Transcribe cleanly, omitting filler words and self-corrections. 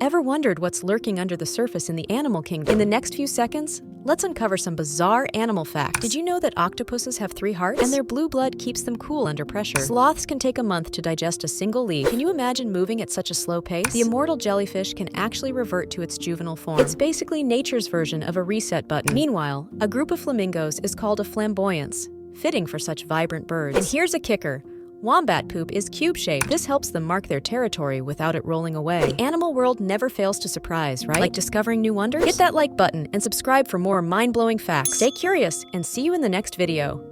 Ever wondered what's lurking under the surface in the animal kingdom? In the next few seconds, let's uncover some bizarre animal facts. Did you know that octopuses have 3 hearts? And their blue blood keeps them cool under pressure. Sloths can take a month to digest a single leaf. Can you imagine moving at such a slow pace? The immortal jellyfish can actually revert to its juvenile form. It's basically nature's version of a reset button. Meanwhile, a group of flamingos is called a flamboyance, fitting for such vibrant birds. And here's a kicker. Wombat poop is cube-shaped. This helps them mark their territory without it rolling away. The animal world never fails to surprise, right? Like discovering new wonders? Hit that like button and subscribe for more mind-blowing facts. Stay curious and see you in the next video.